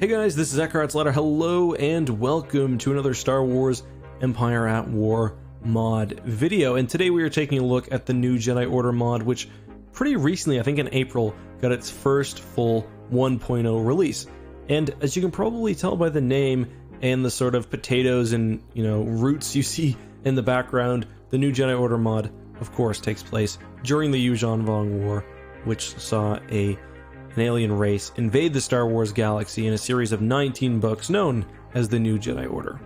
Hey guys, this is Eckhartsladder. Hello and welcome to another Star Wars Empire at War mod video. And today we are taking a look at the new Jedi Order mod, which pretty recently, I think in April, got its first full 1.0 release. And as you can probably tell by the name and the sort of potatoes and, roots you see in the background, the new Jedi Order mod, of course, takes place during the Yuuzhan Vong War, which saw an alien race invade the Star Wars galaxy in a series of 19 books known as the New Jedi Order.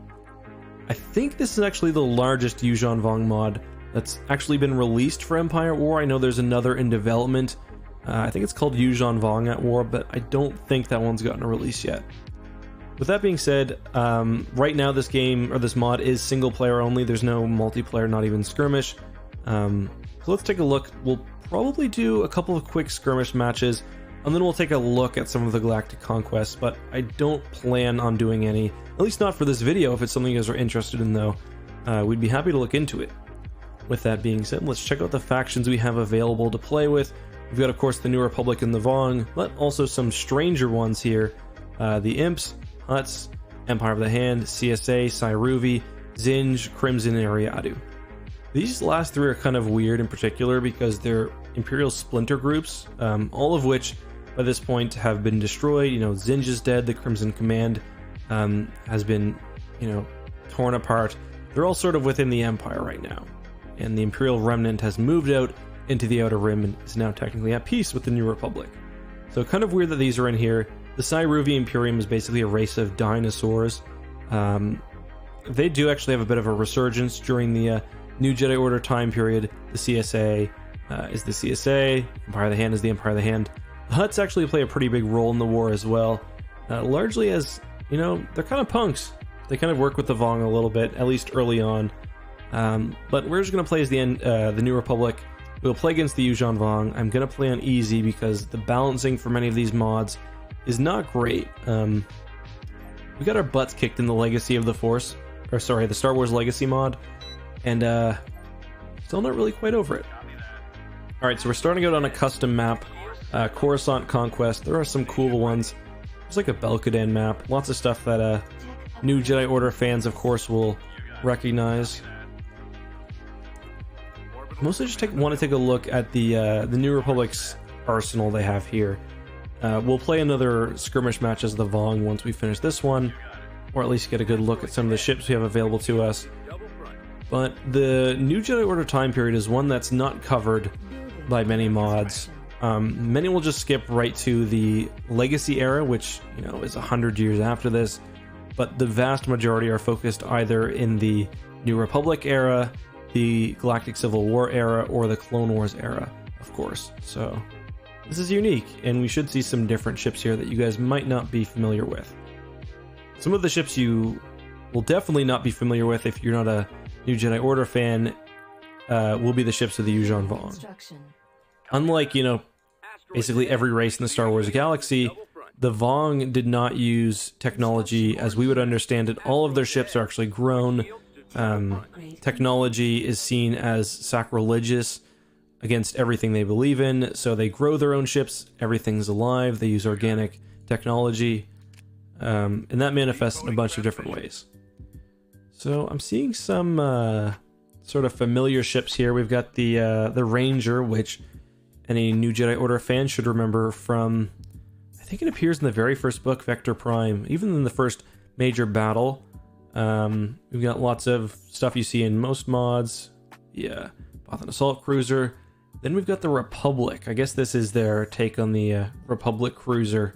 I think this is actually the largest Yuuzhan Vong mod that's actually been released for Empire at War. I know there's another in development. I think it's called Yuuzhan Vong at War, but I don't think that one's gotten a release yet. With that being said, right now this game, or this mod, is single player only. There's no multiplayer, not even skirmish. So let's take a look. We'll probably do a couple of quick skirmish matches, and then we'll take a look at some of the Galactic Conquest, but I don't plan on doing any, at least not for this video. If it's something you guys are interested in though, we'd be happy to look into it. With that being said, let's check out the factions we have available to play with. We've got, of course, the New Republic and the Vong, but also some stranger ones here. The Imps, Hutts, Empire of the Hand, CSA, Saivuri, Zinj, Crimson, and Ariadu. These last three are kind of weird in particular because they're Imperial splinter groups, all of which by this point have been destroyed. Zinj is dead, the Crimson Command has been, torn apart. They're all sort of within the Empire right now. And the Imperial Remnant has moved out into the Outer Rim and is now technically at peace with the New Republic. So kind of weird that these are in here. The Saivuri Imperium is basically a race of dinosaurs. They do actually have a bit of a resurgence during the New Jedi Order time period. The CSA is the CSA, Empire of the Hand is the Empire of the Hand. The Hutts actually play a pretty big role in the war as well, largely as, they're kind of punks. They kind of work with the Vong a little bit, at least early on. But we're just going to play as the New Republic. We'll play against the Yuuzhan Vong. I'm going to play on easy because the balancing for many of these mods is not great. We got our butts kicked in the Legacy of the Force, or sorry, the Star Wars Legacy mod, and still not really quite over it. Alright, so we're starting out on a custom map, Coruscant Conquest. There are some cool ones. There's like a Belkadan map, lots of stuff that New Jedi Order fans, of course, will recognize. Mostly just want to take a look at the New Republic's arsenal they have here. We'll play another skirmish match as the Vong once we finish this one, or at least get a good look at some of the ships we have available to us. But the New Jedi Order time period is one that's not covered by many mods. Many will just skip right to the Legacy era, which is 100 years after this, but the vast majority are focused either in the New Republic era, the Galactic Civil War era, or the Clone Wars era, of course. So this is unique, and we should see some different ships here that you guys might not be familiar with. Some of the ships you will definitely not be familiar with if you're not a New Jedi Order fan will be the ships of the Yuuzhan Vong. Unlike, basically every race in the Star Wars galaxy, the Vong did not use technology as we would understand it. All of their ships are actually grown. Technology is seen as sacrilegious against everything they believe in, so they grow their own ships. Everything's alive. They use organic technology, and that manifests in a bunch of different ways. So I'm seeing some sort of familiar ships here. We've got the Ranger, which any New Jedi Order fan should remember from, I think it appears in the very first book, Vector Prime, even in the first major battle. We've got lots of stuff you see in most mods. Yeah, Bothan Assault Cruiser. Then we've got the Republic. I guess this is their take on the Republic Cruiser,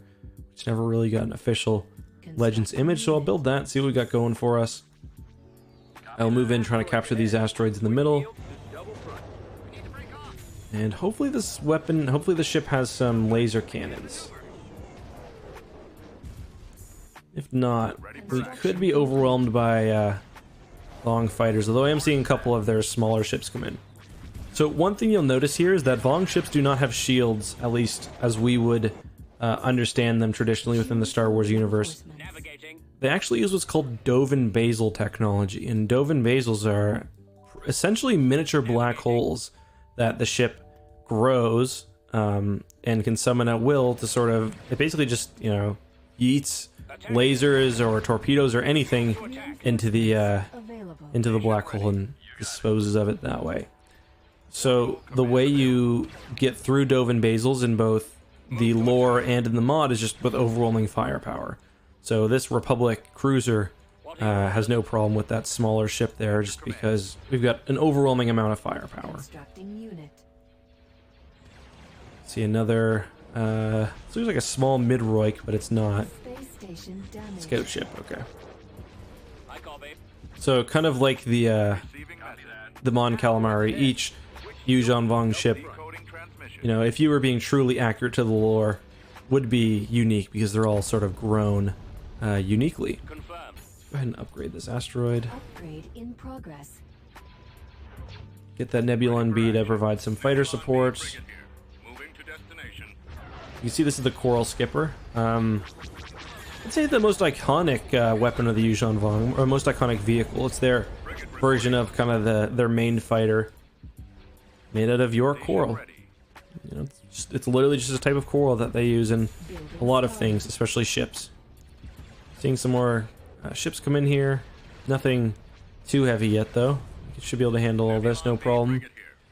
which never really got an official Legends image, so I'll build that, see what we got going for us. I'll move in trying to capture these asteroids in the middle. And hopefully this ship has some laser cannons. If not, we could be overwhelmed by Vong fighters, although I am seeing a couple of their smaller ships come in. So one thing you'll notice here is that Vong ships do not have shields, at least as we would understand them traditionally within the Star Wars universe. They actually use what's called Dovin Basal technology, and Dovin Basals are essentially miniature black holes that the ship grows and can summon at will to sort of, it basically just, yeets lasers or torpedoes or anything into the black hole and disposes of it that way. So the way you get through Dovin Basils in both the lore and in the mod is just with overwhelming firepower. So this Republic cruiser has no problem with that smaller ship there, just because we've got an overwhelming amount of firepower. See another, this looks like a small midroik, but it's not. Scout ship, okay. So kind of like the Mon Calamari, each Yuuzhan Vong ship, you know, if you were being truly accurate to the lore, would be unique because they're all sort of grown uniquely. Go ahead and upgrade this asteroid. Upgrade in progress. Get that Nebulon B to provide some fighter support. You see this is the Coral Skipper. I'd say the most iconic weapon of the Yuuzhan Vong, or most iconic vehicle. It's their version of kind of their main fighter, made out of your coral. You know, it's literally just a type of coral that they use in a lot of things, especially ships. Seeing some more ships come in here. Nothing too heavy yet, though. You should be able to handle all this, no problem.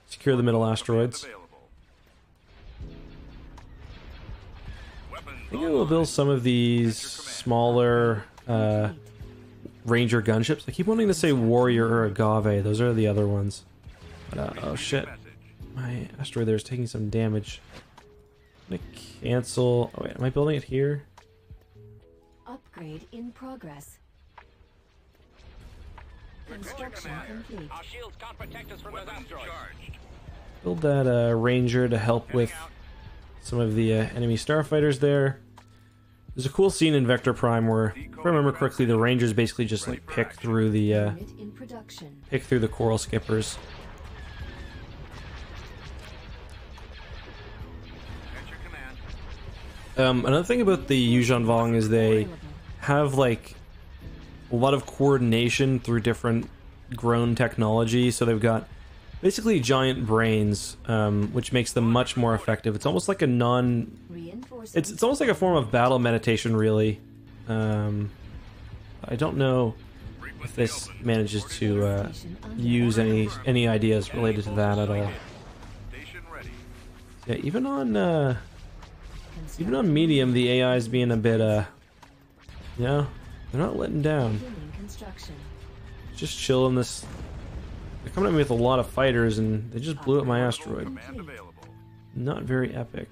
Secure the middle asteroids. I think we'll build some of these smaller Ranger gunships. I keep wanting to say Warrior or Agave. Those are the other ones. But, oh shit. My asteroid there is taking some damage. I'm gonna cancel. Oh wait, am I building it here? Upgrade in progress. Construction complete. Our shields can't protect us from those asteroids. Build that Ranger to help with some of the enemy starfighters there. There's a cool scene in Vector Prime where, if I remember correctly, the Rangers basically just like pick through the Coral Skippers. Another thing about the Yuuzhan Vong is they have like a lot of coordination through different grown technology. So they've got basically giant brains, which makes them much more effective. It's almost like a it's almost like a form of battle meditation, really. I don't know if this manages to use any ideas related to that at all. Yeah, even on medium, the AI is being a bit, you know, they're not letting down. Just chilling this. They're coming at me with a lot of fighters, and they just blew up my asteroid. Not very epic.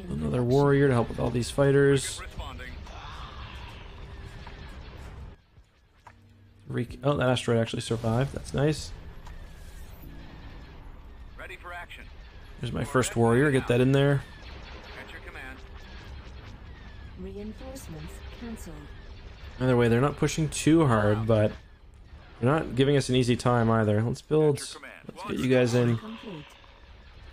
Another warrior to help with all these fighters. Oh, that asteroid actually survived. That's nice. There's my first warrior. Get that in there. Reinforcements canceled. Either way, they're not pushing too hard, but they're not giving us an easy time either. Let's get you guys in.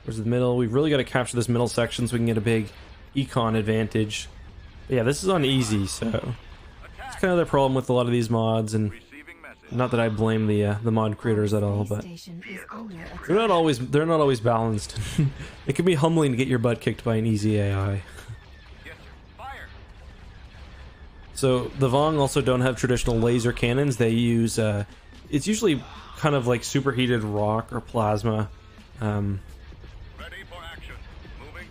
Where's the middle? We've really got to capture this middle section so we can get a big econ advantage. But yeah, this is on easy, so it's kind of the problem with a lot of these mods, and not that I blame the mod creators at all, but they're not always balanced. It can be humbling to get your butt kicked by an easy AI. So the Vong also don't have traditional laser cannons. They use it's usually kind of like superheated rock or plasma.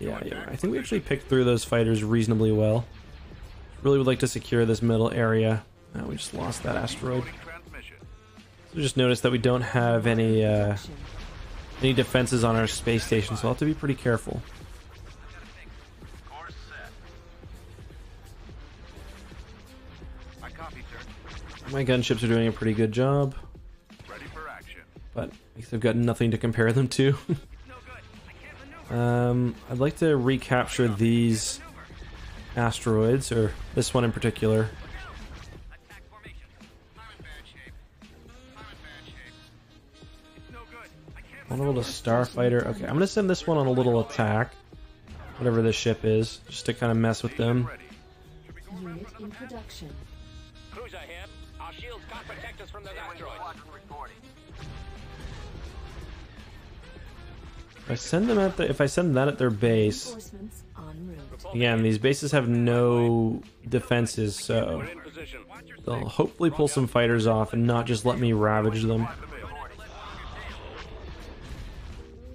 Yeah, I think we actually picked through those fighters reasonably well. Really would like to secure this middle area. We just lost that asteroid. So just noticed that we don't have any defenses on our space station, so I'll have to be pretty careful. My gunships are doing a pretty good job, but I guess they've got nothing to compare them to. I'd like to recapture these asteroids, or this one in particular. One little starfighter. Okay, I'm gonna send this one on a little attack, whatever this ship is, just to kind of mess with them. Unit in production. Cruiser here. Our shields can't protect us from those asteroids. If I send them at if I send that at their base, Reinforcements en route. again, these bases have no defenses, so We're in position. they'll hopefully pull some fighters off and not just let me ravage them.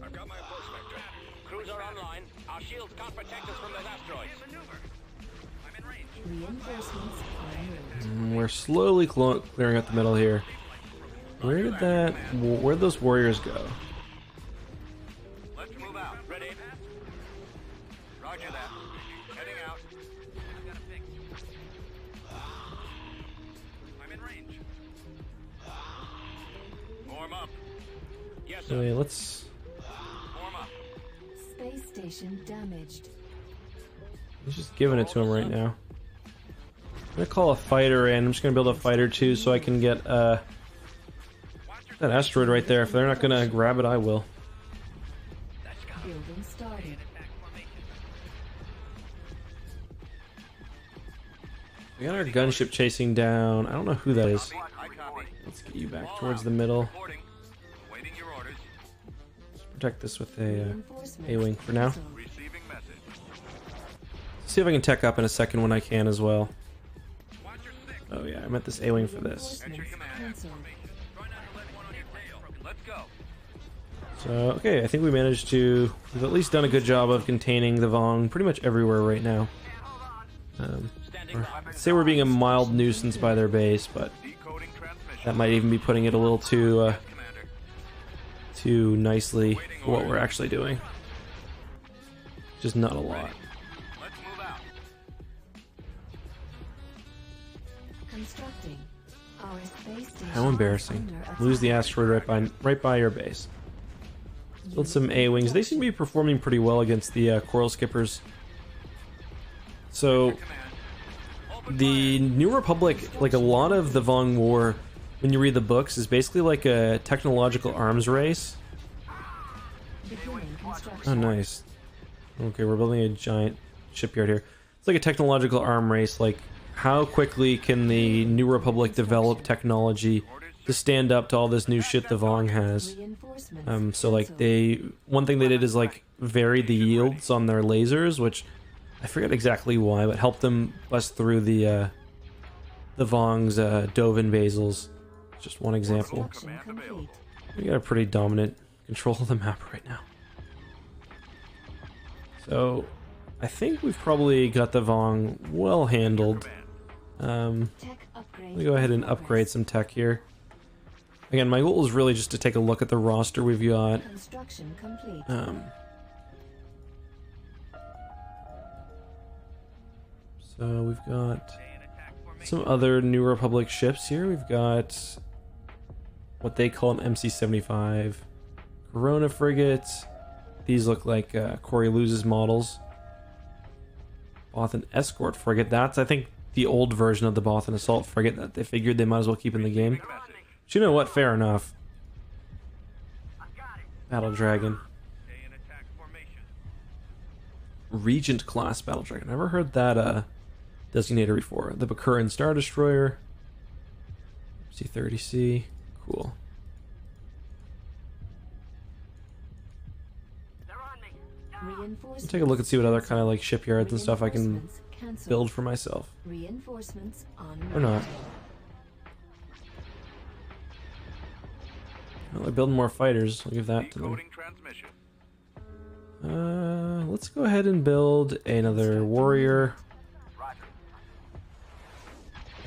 I've got my approach vector. Crews are online. Our shields can't protect us from those asteroids. Reinforcements en route. We're slowly clearing out the middle here. Where'd those warriors go? Let's move out. Ready? Roger that. Heading out. I'm in range. Form up. Yes, So sir. yeah, let's Form up. Space station damaged. just giving it to him right now. I'm gonna call a fighter in. I'm just gonna build a fighter too, so I can get that asteroid right there. If they're not gonna grab it, I will. Building started. We got our gunship chasing down. I don't know who that is. I copy. Let's get you back towards the middle. Reporting. Awaiting your orders. Let's protect this with a Reinforcements A-wing for now. canceled. Receiving message. See if I can tech up in a second when I can as well. Watch your six. Oh yeah, I meant this A-wing for this. Reinforcements canceled. Try not to let one on your tail. Let's go. So okay, I think we managed to. We've at least done a good job of containing the Vong pretty much everywhere right now. Standing by. I'd say we're being a mild nuisance by their base, but Decoding transmission. that might even be putting it a little too Commander. too nicely for what we're actually doing. Just not a lot. Let's move out. Constructing. Our space station How embarrassing! is under Lose the attack. asteroid right by your base. Build some A-wings. They seem to be performing pretty well against the Coral Skippers. So the New Republic, like a lot of the Vong War, when you read the books, is basically like a technological arms race. Beginning construction. Oh, nice. Okay, we're building a giant shipyard here. It's like a technological arm race. Like, how quickly can the New Republic develop technology to stand up to all this new shit the Vong has? Reinforcements So like canceled. one thing they did is like vary the yields on their lasers, which I forget exactly why, but helped them bust through the Vong's Dovin basals. Just one example. Construction complete. We got a pretty dominant control of the map right now. So I think we've probably got the Vong well handled. Tech upgrade. Let me go ahead and in upgrade progress. some tech here. Again, my goal is really just to take a look at the roster we've got. Construction complete. So we've got some other New Republic ships here. We've got what they call an MC-75 Corona frigates. These look like Corey Luz's models. Bothan escort frigate. That's, I think, the old version of the Bothan assault frigate that they figured they might as well keep in the game. But you know what? Fair enough. Battle Dragon. Stay in attack formation. Regent class Battle Dragon. Never heard that designator before. The Bakuran Star Destroyer. C-30C. Cool. Reinforcements. Take a look and see what other kind of like shipyards and stuff I can Reinforcements canceled. build for myself. Reinforcements on Or not. Well, they're building more fighters. I'll give that to them. Decoding transmission. Let's go ahead and build another warrior.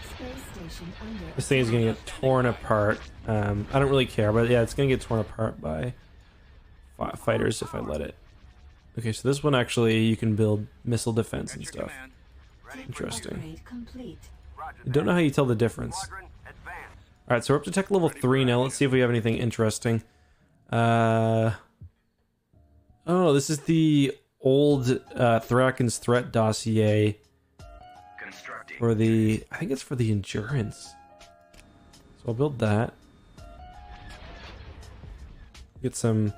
Space station under This thing is gonna get torn apart. I don't really care, but yeah, it's gonna get torn apart by fighters if I let it. Okay, so this one actually you can build missile defense and stuff. Command. Interesting. upgrade complete. I don't know how you tell the difference. Alright, so we're up to tech level 3 now. Let's see if we have anything interesting. Oh, this is the old Thraken's threat dossier for the... I think it's for the Endurance. So I'll build that. Get some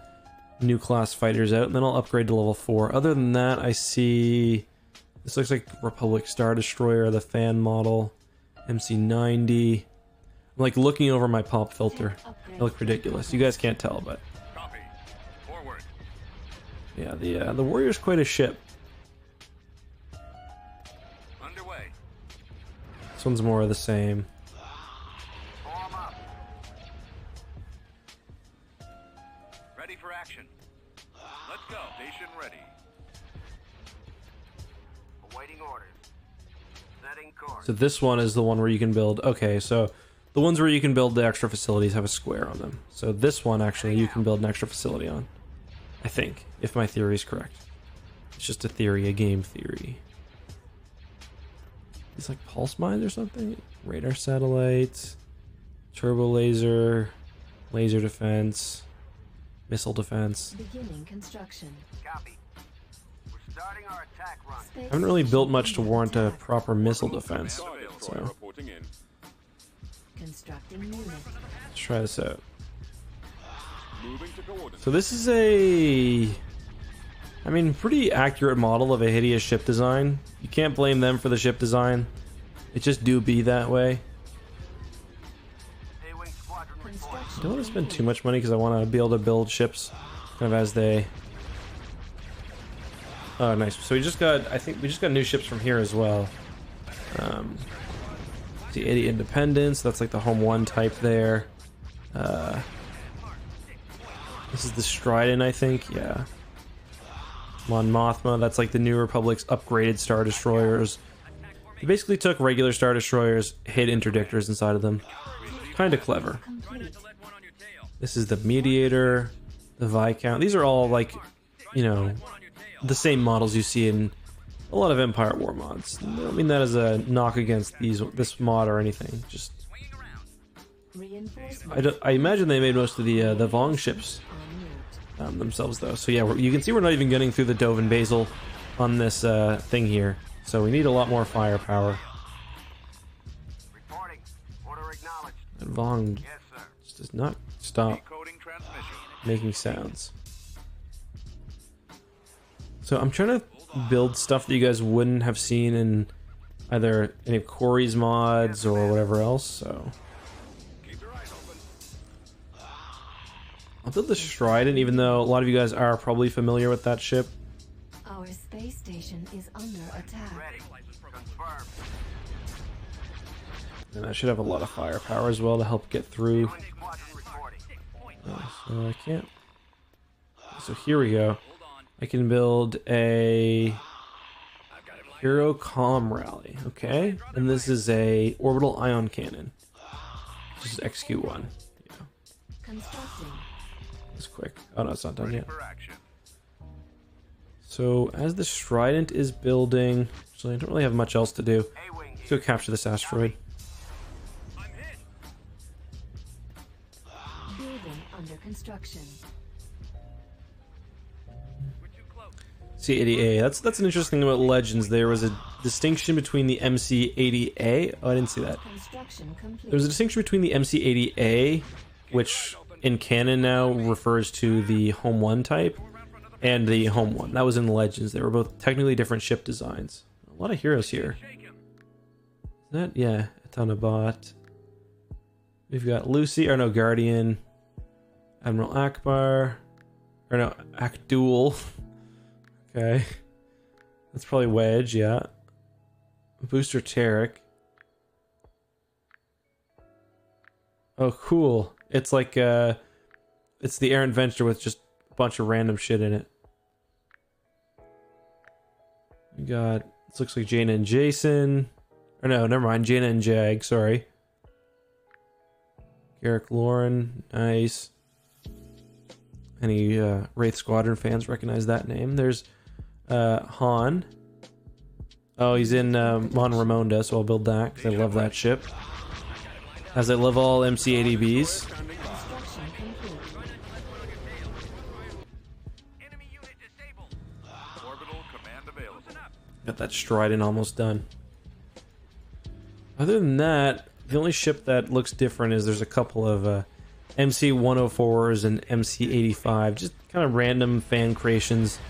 new class fighters out, and then I'll upgrade to level 4. Other than that, I see... This looks like Republic Star Destroyer, the fan model. MC-90. I'm like looking over my pop filter. They look ridiculous. You guys can't tell, but... Copy. Forward. Yeah, the Warrior's quite a ship. Underway. This one's more of the same. Form up. Ready for action. Let's go. Station ready. Awaiting orders. Setting course. So this one is the one where you can build. Okay, so the ones where you can build the extra facilities have a square on them. So this one actually you can build an extra facility on. I think, if my theory is correct. It's just a theory, a game theory. It's like pulse mines or something? Radar satellites, turbo laser, laser defense, missile defense. Beginning construction. Copy. We're starting our attack run. Space I haven't really built station much to under warrant a attack. proper missile defense. Command So reporting in. Constructing unit. let's try this out. Moving to coordinates. So this is a, I mean, pretty accurate model of a hideous ship design. You can't blame them for the ship design. It just do be that way. A-wing squadron reporting. Construction. Don't want to spend too much money because I want to be able to build ships kind of as they. Oh, nice. So we just got, I think we just got new ships from here as well. The 80 Independence, that's like the Home 1 type there. This is the Strident, I think, yeah. Mon Mothma, that's like the New Republic's upgraded Star Destroyers. They basically took regular Star Destroyers, hid interdictors inside of them. Kind of clever. Complete. This is the Mediator, the Viscount. These are all like, you know, the same models you see in a lot of Empire War mods. I don't mean that as a knock against this mod or anything. Just Reinforcement. I imagine they made most of the Vong ships En route. themselves though. So yeah, you can see we're not even getting through the Dove and Basil on this thing here. So we need a lot more firepower. Reporting. Order acknowledged. And Vong Yes, sir. just does not stop Decoding transmission. making sounds. So I'm trying to build stuff that you guys wouldn't have seen in either any of Corey's mods or whatever else. So Keep your eyes open. I'll build the Strident, even though a lot of you guys are probably familiar with that ship. Our space station is under attack. Ready. Confirmed. And I should have a lot of firepower as well to help get through. A-wing squadron reporting. So I can't. So here we go. I can build a Hero Comm Rally, okay? And this is a Orbital Ion Cannon. This is XQ1. Yeah, Constructing. it's quick. Oh no, it's not done yet. For action. So as the Strident is building, so I don't really have much else to do. A-wing Let's go capture this asteroid. I'm hit. Building under construction. We're too close. C80A. That's an interesting thing about Legends. There was a distinction between the MC80A. Oh, I didn't see that. Construction complete. There's a distinction between the MC80A, which in canon now refers to the Home 1 type, and the Home 1. That was in Legends. They were both technically different ship designs. A lot of heroes here. Is that? Yeah, Atanabot. We've got Lucy, or no, Guardian. Admiral Akbar. Or no, Akdual. Okay. That's probably Wedge, yeah. Booster Tarek. Oh, cool. It's like, it's the Errant Venture with just a bunch of random shit in it. We got, this looks like Jaina and Jason. Or no, never mind, Jaina and Jag, sorry. Garrick Lauren, nice. Any Wraith Squadron fans recognize that name? There's Han. Oh, he's in Mon Ramonda, so I'll build that because I love that ship. As I love all MC-80Bs. Construction complete. Enemy unit disabled. Orbital command available. Got that Strident almost done. Other than that, the only ship that looks different is there's a couple of MC-104s and MC-85, just kind of random fan creations.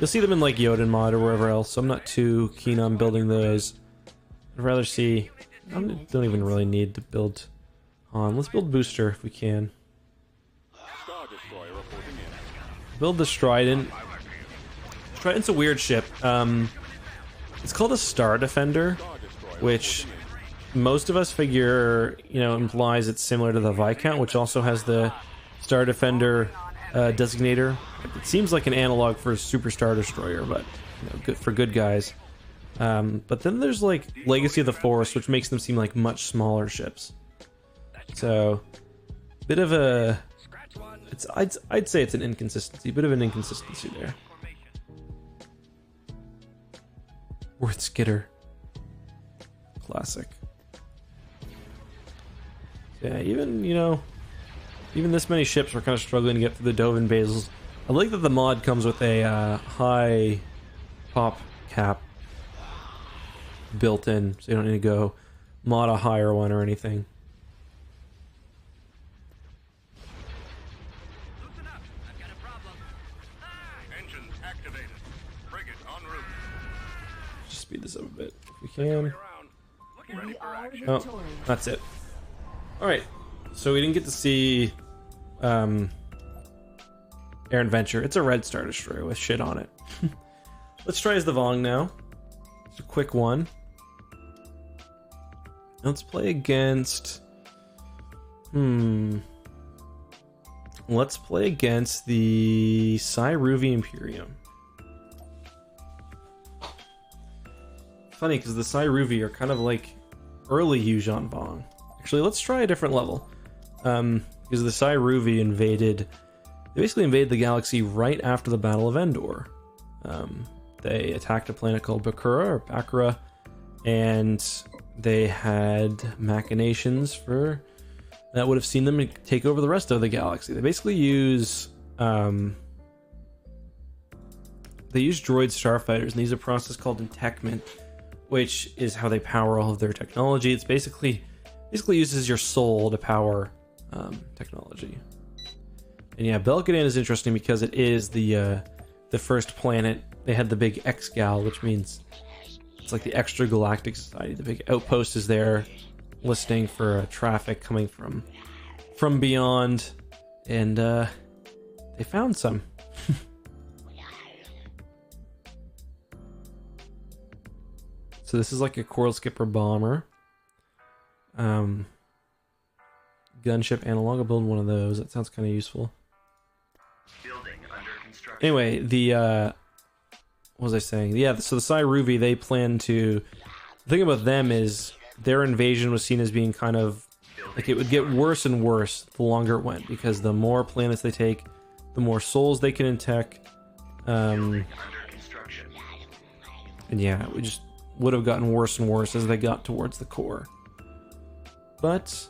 You'll see them in like Yoden mod or wherever else, so I'm not too keen on building those. I'd rather see... I don't even really need to build Han. Let's build Booster if we can. Star Destroyer reporting in. Build the Strident. try. It's a weird ship. It's called a Star Defender, which most of us figure, you know, implies it's similar to the Viscount, which also has the Star Defender designator. It seems like an analog for a Super Star Destroyer, but you know, good for good guys. But then there's like Legacy of the Force, which makes them seem like much smaller ships. So, bit of a, I'd say it's an inconsistency, bit of an inconsistency there. Worth Skitter, classic. Yeah, even, you know, even this many ships, we're kind of struggling to get through the Dovin Basils. I like that the mod comes with a high pop cap built in, so you don't need to go mod a higher one or anything. Loosen up. I've got a problem. Engines activated. Frigate en route. Just speed this up a bit if we can. Around. Looking ready We for are action. Oh, victorious. that's it. Alright, so we didn't get to see Air Adventure. It's a red Star Destroyer with shit on it. Let's try as the Vong now. It's a quick one. Let's play against... Let's play against the Saivuri Imperium. Funny, because the Saivuri are kind of like early Yuuzhan Vong. Actually, let's try a different level. Because the Saivuri invaded... They basically invaded the galaxy right after the Battle of Endor. They attacked a planet called Bakura, and they had machinations for... that would have seen them take over the rest of the galaxy. They basically use... they use droid starfighters, and they use a process called entechment, which is how they power all of their technology. It's basically uses your soul to power technology. And yeah, Belkadan is interesting because it is the first planet. They had the big X-Gal, which means it's like the extra galactic society. The big outpost is there, listening for traffic coming from beyond, and they found some. So this is like a Coral Skipper bomber. Gunship analog. I'll build one of those. That sounds kind of useful. Building under construction. Anyway, what was I saying? Yeah, so the Saivuri, they plan to... The thing about them is their invasion was seen as being kind of... like it would get worse and worse the longer it went, because the more planets they take, the more souls they can intech. Building under construction. And yeah, it just would have gotten worse and worse as they got towards the core. But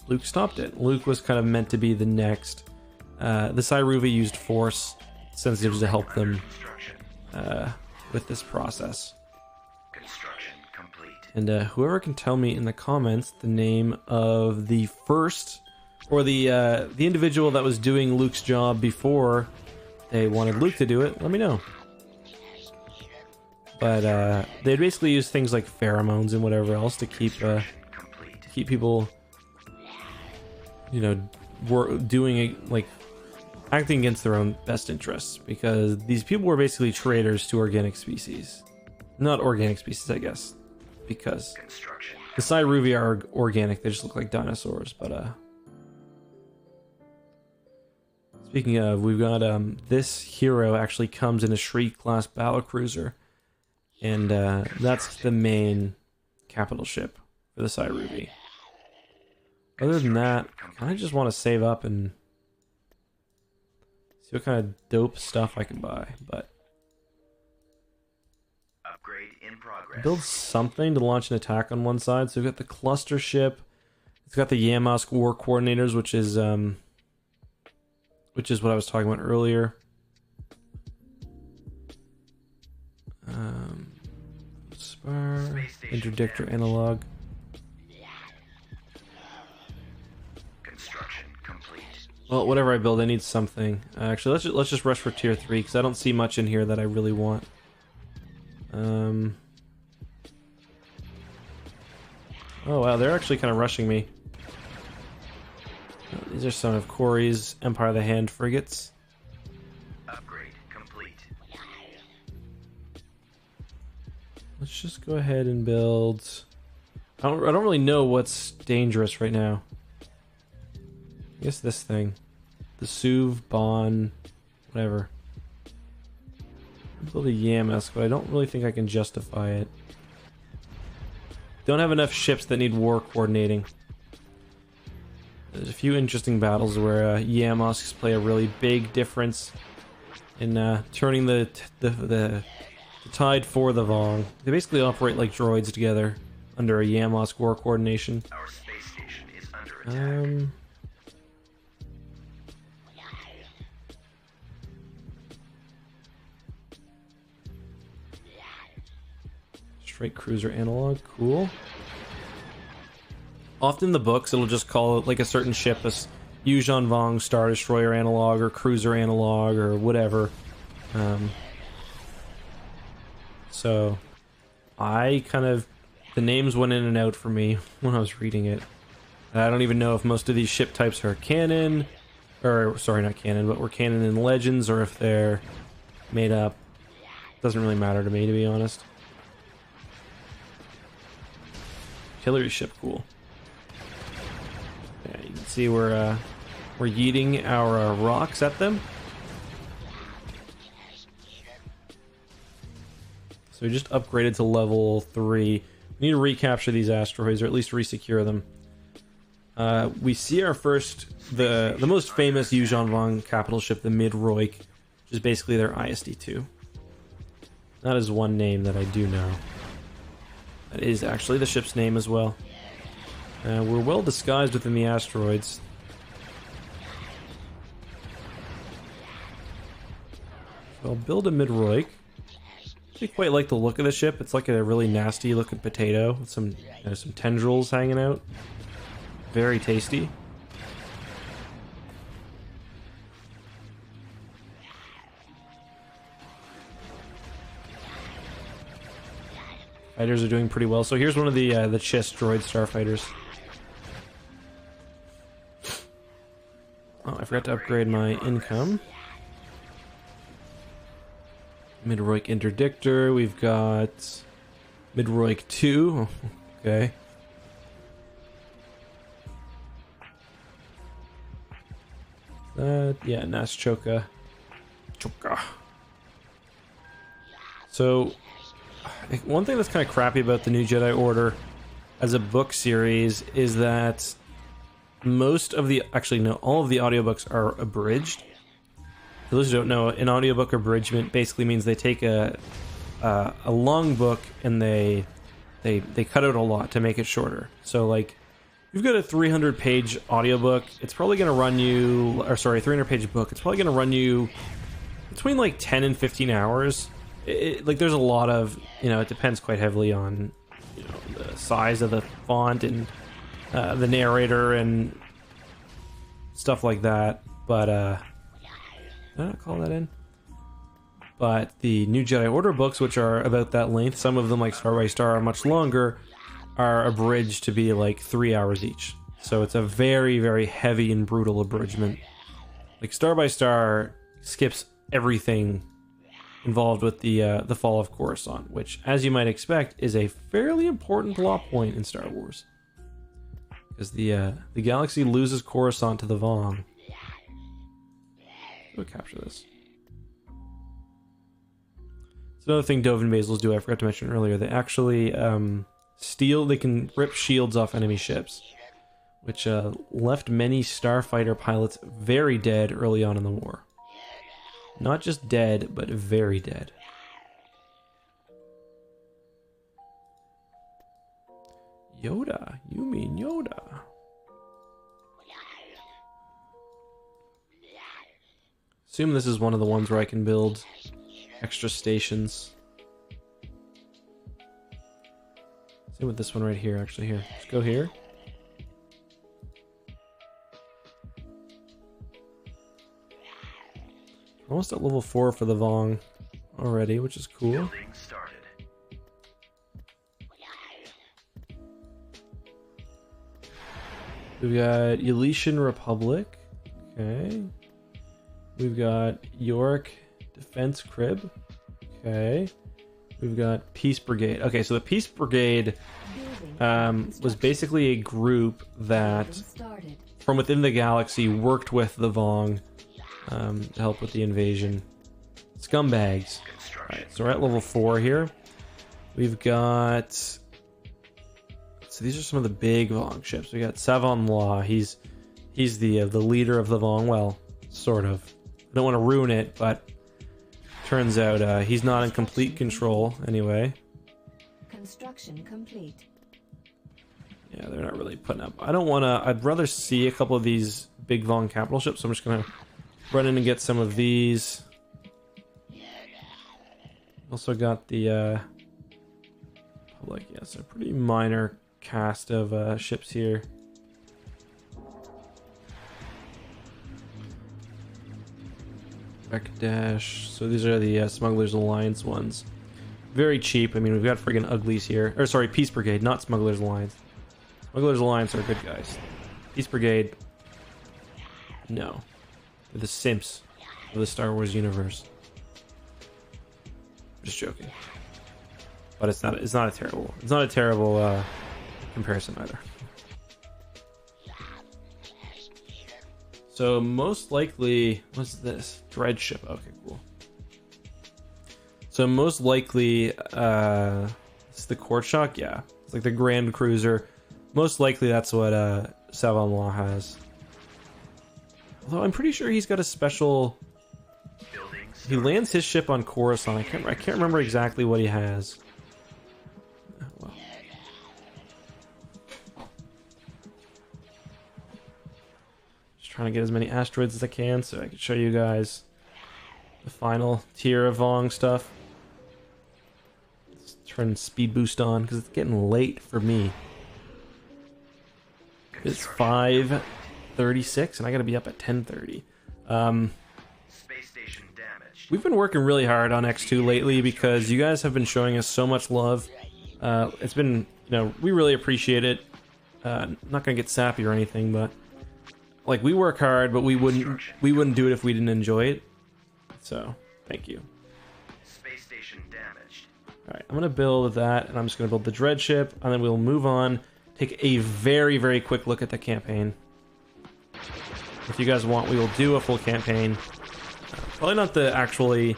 Luke stopped it. Luke was kind of meant to be the next. The Saivuri used force sensitives to help them with this process. Construction complete. And whoever can tell me in the comments the name of the first, or the individual that was doing Luke's job before they wanted Luke to do it, let me know. But they'd basically use things like pheromones and whatever else to keep people, you know, doing like acting against their own best interests, because these people were basically traitors to organic species. Not organic species, I guess, because Construction. the Saivuri are organic. They just look like dinosaurs. But speaking of, we've got this hero actually comes in a Shriek class battlecruiser, and that's the main capital ship for the Saivuri. Other than that, I kind of just want to save up and see what kind of dope stuff I can buy. But Upgrade in progress. build something to launch an attack on one side. So we've got the cluster ship. It's got the Yamask War Coordinators, which is what I was talking about earlier. Spar, interdictor analog. Construction complete. Well, whatever I build, I need something. Actually, let's just rush for tier 3 because I don't see much in here that I really want. Oh wow, they're actually kind of rushing me. These are some of Corey's Empire of the Hand frigates. Upgrade complete. just go ahead and build... I don't really know what's dangerous right now. I guess this thing. The Suv, Bon, whatever. I'll build a Yamas, but I don't really think I can justify it. Don't have enough ships that need war coordinating. There's a few interesting battles where Yamasks play a really big difference in turning the tide for the Vong. They basically operate like droids together under a Yamask war coordination. Our space station is under attack. Strike cruiser analog, cool. Often in the books it'll just call it like a certain ship as Yuuzhan Vong Star Destroyer analog or cruiser analog or whatever. So I kind of, the names went in and out for me when I was reading it. I don't even know if most of these ship types are canon, or sorry, not canon, but were canon in Legends, or if they're made up. Doesn't really matter to me, to be honest. Artillery ship, cool. Yeah, you can see we're yeeting our rocks at them. So we just upgraded to level 3. We need to recapture these asteroids, or at least resecure them. We see our first, the most famous Yuuzhan Vong capital ship, the Midroik, which is basically their ISD-2. That is one name that I do know. That is actually the ship's name as well. We're well disguised within the asteroids. So I'll build a Midroik. I quite like the look of the ship. It's like a really nasty looking potato with some tendrils hanging out. Very tasty. Fighters are doing pretty well. So here's one of the Chiss droid starfighters. Oh, I forgot to upgrade my income. Midroik Interdictor. We've got Midroik 2. Okay. Yeah, Naschoka. Choka. So, one thing that's kind of crappy about the new Jedi Order as a book series is that most of the, actually no, all of the audiobooks are abridged. For those who don't know, an audiobook abridgment basically means they take a long book and they cut out a lot to make it shorter. So like, you've got a 300-page audiobook, it's probably going to run you, or sorry, 300-page book, it's probably going to run you between like 10 and 15 hours. Like there's a lot of, you know, it depends quite heavily on, you know, the size of the font and the narrator and stuff like that. But did I not call that in? But the new Jedi Order books, which are about that length, some of them like Star by Star are much longer, are abridged to be like 3 hours each. So it's a very, very heavy and brutal abridgment. Like Star by Star skips everything involved with the fall of Coruscant, which, as you might expect, is a fairly important plot point in Star Wars. Because the galaxy loses Coruscant to the Vong. We'll capture this. It's another thing Dove and Basil's do, I forgot to mention earlier. They actually they can rip shields off enemy ships, which left many starfighter pilots very dead early on in the war. Not just dead, but very dead. Yoda? You mean Yoda? Assume this is one of the ones where I can build extra stations. Same with this one right here, actually. Here, let's go here. Almost at level 4 for the Vong already, which is cool. Building started. We've got Elysian Republic. Okay. We've got York Defense Crib. Okay. We've got Peace Brigade. Okay, so the Peace Brigade was basically a group that, Started. from within the galaxy, worked with the Vong to help with the invasion. Scumbags. Alright, so we're at level 4 here. We've got... So these are some of the big Vong ships. We got Savon Law. He's the leader of the Vong. Well, sort of. I don't want to ruin it, but turns out he's not in complete control anyway. Construction complete. Yeah, they're not really putting up. I don't want to... I'd rather see a couple of these big Vong capital ships, so I'm just going to run in and get some of these. Also got the... Public, yeah, so pretty minor cast of ships here. Dash. So these are the Smugglers Alliance ones. Very cheap. I mean, we've got friggin' uglies here. Or sorry, Peace Brigade, not Smugglers Alliance. Smugglers Alliance are good guys. Peace Brigade, no. They're the simps of the Star Wars universe. Just joking. But it's not a terrible comparison either. So most likely, what's this? Dread ship. Okay, cool. So most likely, it's the Court Shock. Yeah, it's like the Grand Cruiser. Most likely, that's what Savon Law has. Although I'm pretty sure he's got a special. He lands his ship on Coruscant. I can't remember exactly what he has. Oh, well. Trying to get as many asteroids as I can so I can show you guys the final tier of Vong stuff. Let's turn speed boost on because it's getting late for me. It's 5:36 and I gotta be up at 10:30. Space station damaged. We've been working really hard on EcksToo lately because you guys have been showing us so much love. It's been, we really appreciate it. Not gonna get sappy or anything, but like, we work hard, but we wouldn't do it if we didn't enjoy it. So, thank you. Space station damaged. Alright, I'm gonna build that, and I'm just gonna build the Dread ship, and then we'll move on, take a very, very quick look at the campaign. If you guys want, we will do a full campaign. Probably not the actually...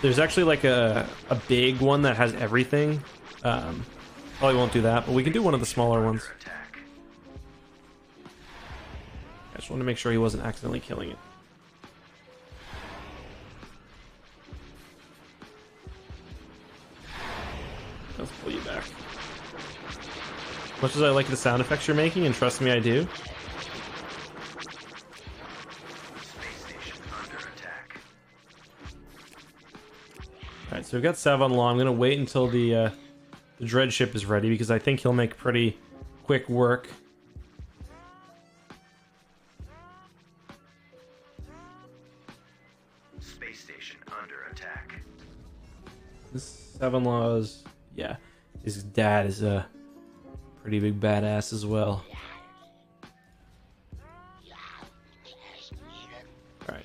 There's actually like a big one that has everything. Probably won't do that, but we can do one of the smaller ones. I just wanted to make sure he wasn't accidentally killing it. Let's pull you back. Much as I like the sound effects you're making, and trust me, I do. Alright, so we've got Savon Law. I'm going to wait until the Dread ship is ready, because I think he'll make pretty quick work. Space station under attack. This Savon Law's, yeah, his dad is a pretty big badass as well. Alright.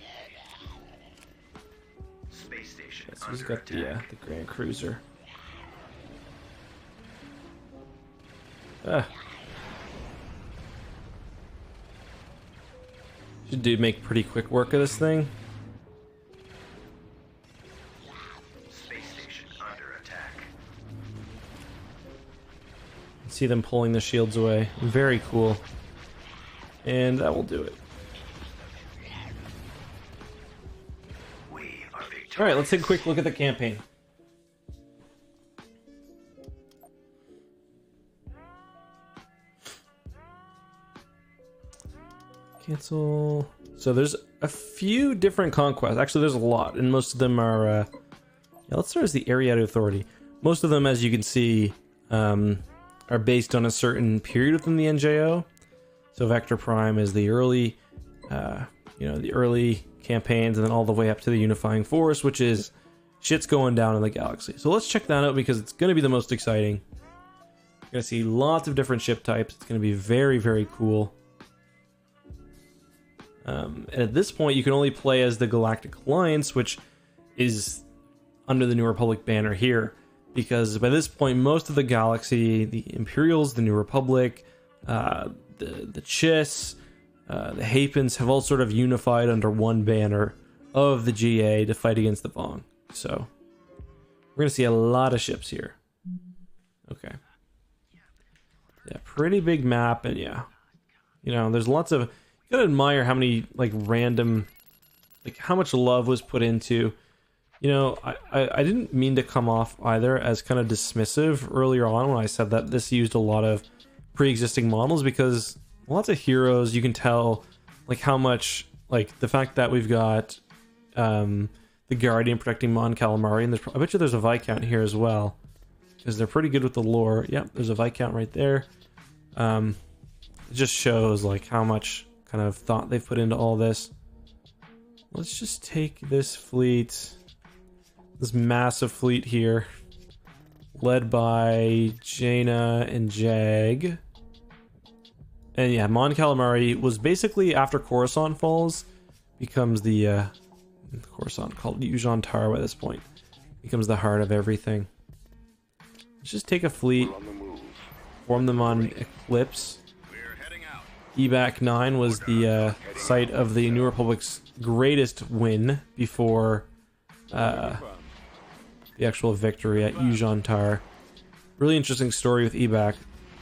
Space station So he's under got attack. the Grand Cruiser. Should make pretty quick work of this thing. Space station under attack. See them pulling the shields away. Very cool. And that will do it. We are victorious. Alright, let's take a quick look at the campaign. Cancel. So there's a few different conquests. Actually, there's a lot, and most of them are... yeah, let's start as the Ariad Authority. Most of them, as you can see, are based on a certain period within the NJO. So Vector Prime is the early, the early campaigns, and then all the way up to the Unifying Force, which is shit's going down in the galaxy. So let's check that out because it's going to be the most exciting. You're going to see lots of different ship types. It's going to be very, very cool. And at this point, you can only play as the Galactic Alliance, which is under the New Republic banner here, because by this point, most of the galaxy, the Imperials, the New Republic, the Chiss, the Hapens have all sort of unified under one banner of the GA to fight against the Vong. So we're going to see a lot of ships here. Okay. Yeah, pretty big map, and yeah. You know, there's lots of... You gotta admire how many, like, random... Like, how much love was put into... You know, I didn't mean to come off either as kind of dismissive earlier on when I said that this used a lot of pre-existing models, because lots of heroes, you can tell, like, how much... Like, the fact that we've got the Guardian protecting Mon Calamari, and I bet you there's a Viscount here as well, because they're pretty good with the lore. Yep, there's a Viscount right there. It just shows like how much kind of thought they've put into all this. Let's just take this fleet, this massive fleet here, led by Jaina and Jag. And yeah, Mon Calamari was basically, after Coruscant falls, becomes the Coruscant, called Yuuzhan Tar by this point, becomes the heart of everything. Let's just take a fleet, form them on Eclipse. Evac 9 was the site of the New Republic's greatest win before the actual victory at Yuuzhan Tar. Really interesting story with Evac.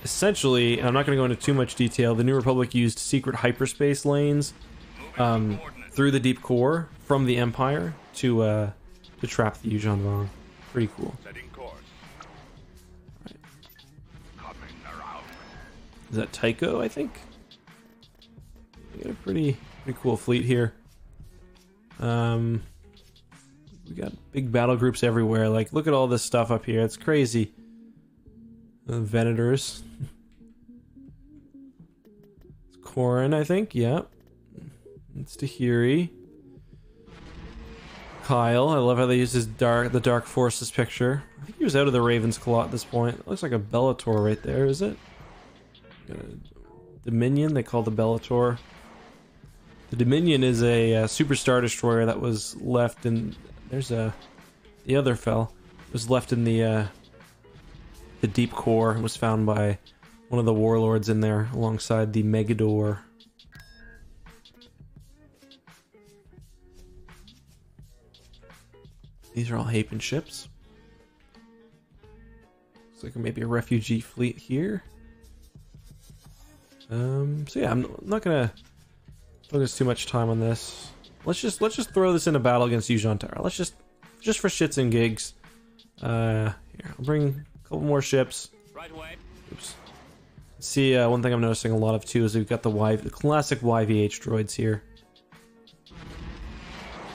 Essentially, and I'm not going to go into too much detail, the New Republic used secret hyperspace lanes through the deep core from the Empire to trap the Yuuzhan Vong. Pretty cool. Right. Is that Tycho, I think? We got a pretty cool fleet here. We got big battle groups everywhere. Like, look at all this stuff up here. It's crazy. Venators. It's Corrin, I think. Yep. It's Tahiri. Kyle. I love how they use his the Dark Forces picture. I think he was out of the Raven's Claw at this point. It looks like a Bellator right there, is it? Dominion, they call the Bellator. The Dominion is a Super Star Destroyer that was left in... There's the other fell. Was left in the deep core. Was found by one of the warlords in there alongside the Megador. These are all Hapen ships. Looks like maybe a refugee fleet here. So yeah, I'm not gonna focus too much time on this. Let's just throw this in a battle against Yuuzhan Tar. Let's just for shits and gigs. Here, I'll bring a couple more ships. Right away. Oops. See, one thing I'm noticing a lot of too is we've got the classic YVH droids here.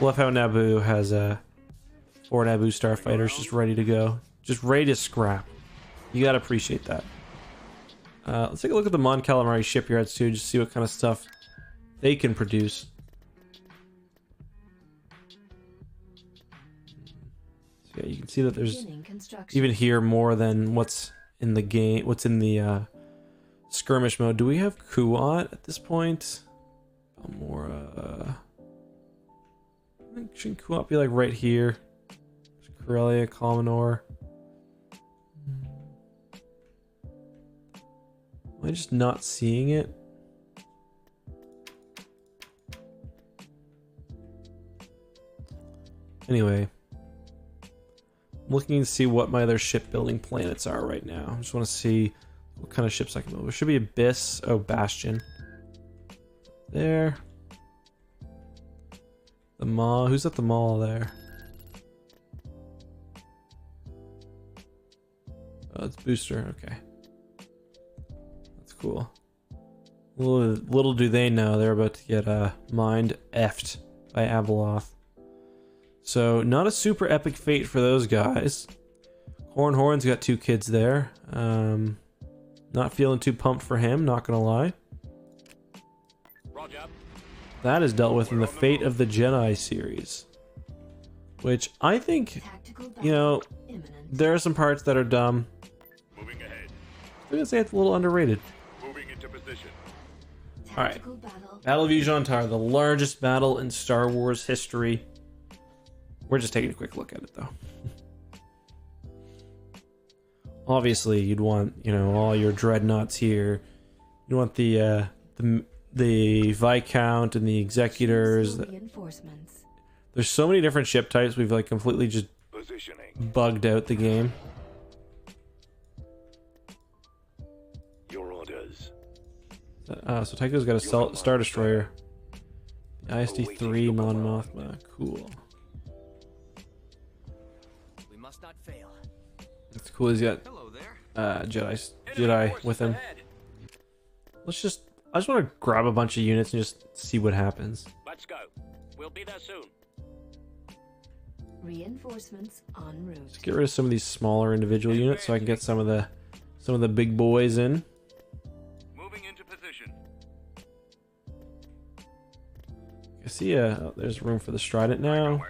Love how Naboo has 4 Naboo starfighters just ready to go, just ready to scrap. You gotta appreciate that. Let's take a look at the Mon Calamari shipyards too, just see what kind of stuff they can produce. So yeah, you can see that there's even here more than what's in the game, what's in the skirmish mode. Do we have Kuat at this point? More, I think shouldn't Kuat be like right here? Corellia, Commodore. Am I just not seeing it? Anyway, I'm looking to see what my other shipbuilding planets are right now. I just want to see what kind of ships I can build. There should be Abyss. Oh, Bastion. There. The Maw. Who's at the Maw there? Oh, it's Booster. Okay. That's cool. Little do they know they're about to get mind effed by Abeloth. So, not a super epic fate for those guys. Horn's got 2 kids there. Not feeling too pumped for him, not gonna lie. Roger. That is dealt with in the Fate of the Jedi series. Which I think, you know, there are some parts that are dumb. Moving ahead. I'm gonna say it's a little underrated. Moving into position. Alright. Battle of Yuuzhan Tar, the largest battle in Star Wars history. We're just taking a quick look at it though. obviously you'd want, you know, all your dreadnoughts here. You want the Viscount and the Executors. Reinforcements. There's so many different ship types. We've like completely just bugged out the game. Your orders. So Tycho's got a Star Destroyer. The ISD-3 Mon Mothma. Cool. We must not fail. It's cool. He's got Hello there. Jedi with him. I just want to grab a bunch of units and just see what happens. Let's go. We'll be there soon. Reinforcements en route. Let's get rid of some of these smaller individual units so I can get some of the big boys in. Moving into position. I see there's room for the Strident now.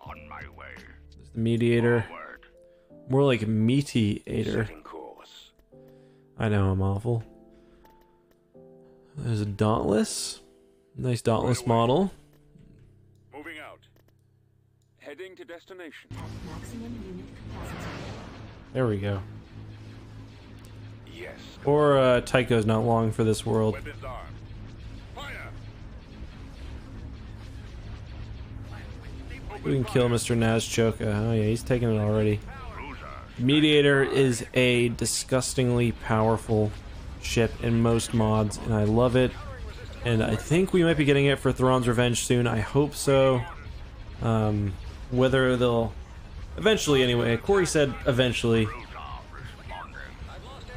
On my way. There's the Mediator. Forward. More like Meatiator. Setting course. I know, I'm awful. There's a Dauntless. Nice Dauntless model. Moving out. Heading to destination. At maximum unit capacity. There we go. Yes. Or Tycho's not long for this world. Weapons armed. Fire. We can kill Mr. Nazchoka. Oh yeah, he's taking it already. Mediator is a disgustingly powerful ship in most mods, and I love it. And I think we might be getting it for Thrawn's Revenge soon. I hope so. Whether they'll... Eventually, anyway. Corey said eventually.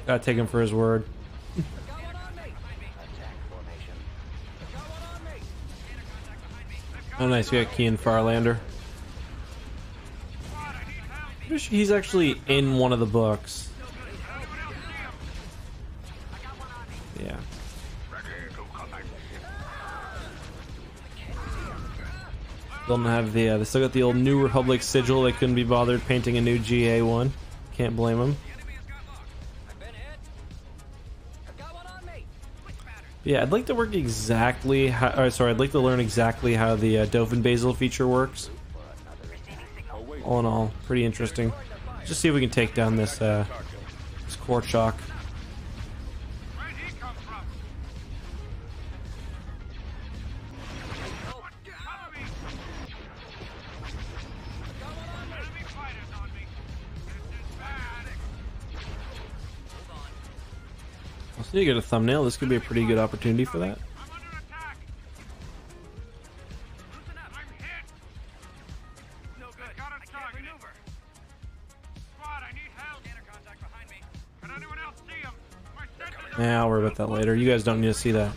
Gotta take him for his word. Oh nice, we got Kian Farlander. He's actually in one of the books. Yeah. Don't have the they still got the old New Republic sigil. They couldn't be bothered painting a new GA one. Can't blame them. Yeah, I'd like to work exactly how. I'd like to learn exactly how the Dothan Basil feature works. All in all, pretty interesting. Just see if we can take down this core shock. So you get a thumbnail. This could be a pretty good opportunity for that. Yeah, I'll worry about that later. You guys don't need to see that.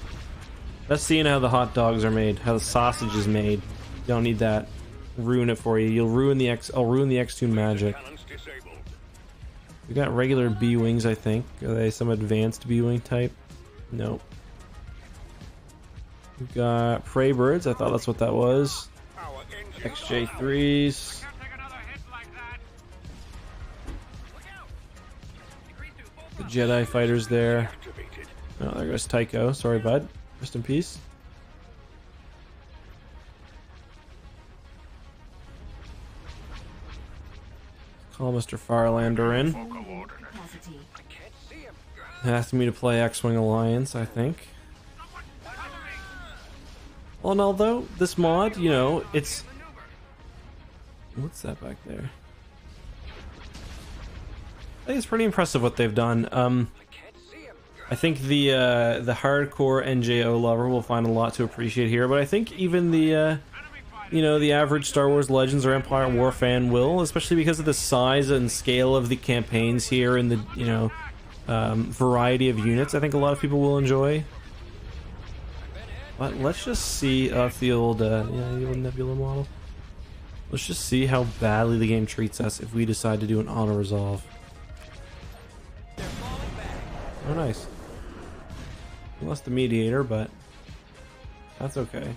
That's seeing how the hot dogs are made, how the sausage is made. You don't need that. Ruin it for you. You'll ruin the I'll ruin the EcksToo magic. We got regular B-Wings, I think. Are they some advanced B-Wing type? Nope. We've got Prey Birds. I thought that's what that was. XJ3s. The Jedi fighters there. Oh, there goes Tycho. Sorry, bud. Rest in peace. Call Mr. Farlander in. Asking me to play X-Wing Alliance, I think. Well, and although this mod, you know, it's... What's that back there? I think it's pretty impressive what they've done. I think the hardcore NJO lover will find a lot to appreciate here, but I think even the you know, the average Star Wars Legends or Empire at War fan will, especially because of the size and scale of the campaigns here and the, you know, variety of units. I think a lot of people will enjoy. But let's just see the old the old Nebula model. Let's just see how badly the game treats us if we decide to do an auto resolve. Oh, nice. We lost the Mediator, but that's okay.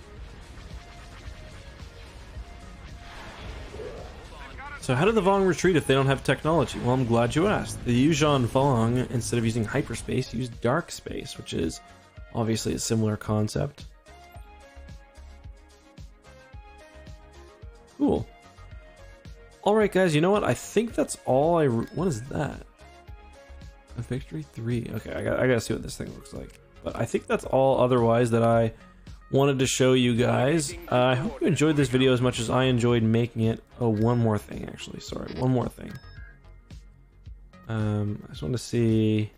So how did the Vong retreat if they don't have technology? Well, I'm glad you asked. The Yuuzhan Vong, instead of using hyperspace, used dark space, which is obviously a similar concept. Cool. Alright guys, you know what? I think that's all what is that? A victory 3. Okay, I gotta see what this thing looks like. But I think that's all otherwise that I wanted to show you guys. I hope you enjoyed this video as much as I enjoyed making it. Oh, one more thing actually, sorry, one more thing. I just want to see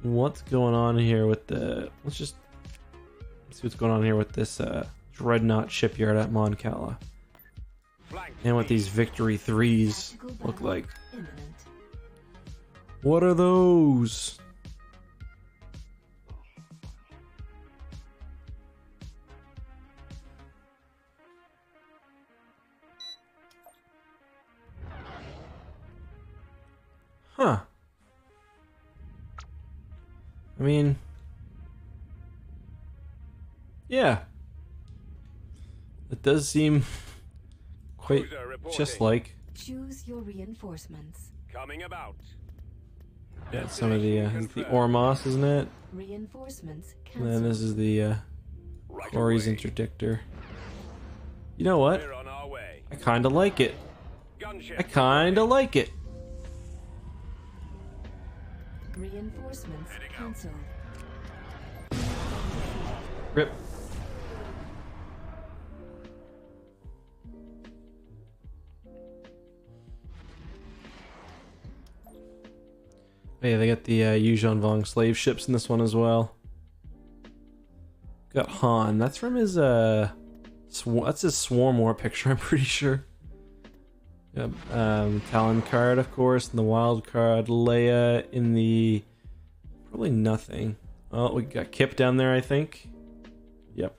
what's going on here with the... Let's see what's going on here with this Dreadnought shipyard at Mon Cala. And what these victory 3s look like. What are those? Huh. I mean... Yeah. It does seem quite just like... Choose your reinforcements. Coming about. Yeah, some of the Ormos, isn't it? Reinforcements And then cancelled. this is the Corey's interdictor. You know what? We're on our way. I kinda like it. Gunship. I kinda like it. Reinforcements cancelled. Rip. Yeah, they got the Yuuzhan Vong slave ships in this one as well. Got Han. That's from his that's his Swarm War picture, I'm pretty sure. Yep. Talon card, of course, and the wild card. Leia in the probably nothing. Oh, we got Kip down there, I think. Yep.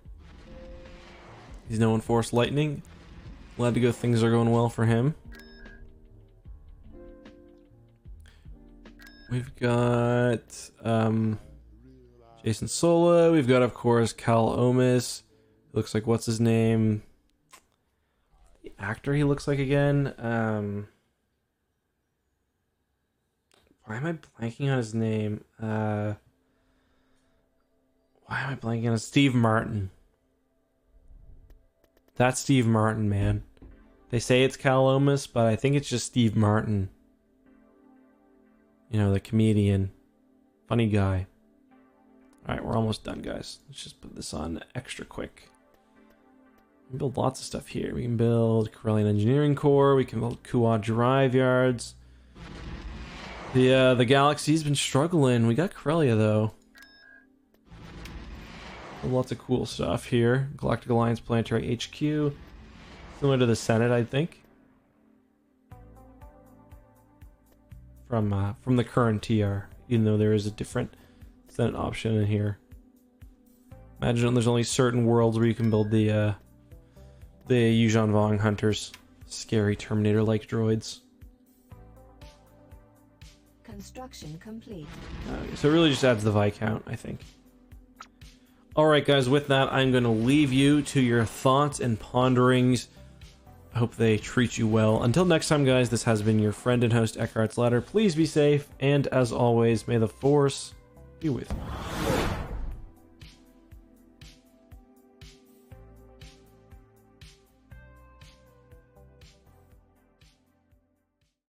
He's known Force Lightning. Glad to go. Things are going well for him. We've got Jason Sola. We've got, of course, Cal Omis. Looks like, what's his name? The actor he looks like again. Why am I blanking on his name? Why am I blanking on Steve Martin? That's Steve Martin, man. They say it's Cal Omis, but I think it's just Steve Martin. You know, the comedian. Funny guy. Alright, we're almost done, guys. Let's just put this on extra quick. We can build lots of stuff here. We can build Corellian Engineering Corps. We can build Kuat Drive Yards. The Galaxy's been struggling. We got Corellia, though. Lots of cool stuff here. Galactic Alliance Planetary HQ. Similar to the Senate, I think. From the current TR, even though there is a different Senate option in here. Imagine there's only certain worlds where you can build the Yuuzhan Vong hunters. Scary Terminator-like droids. Construction complete. So it really just adds the Viscount, I think. Alright guys, with that, I'm going to leave you to your thoughts and ponderings. I hope they treat you well. Until next time, guys, this has been your friend and host, Eckhartsladder. Please be safe, and as always, may the Force be with you.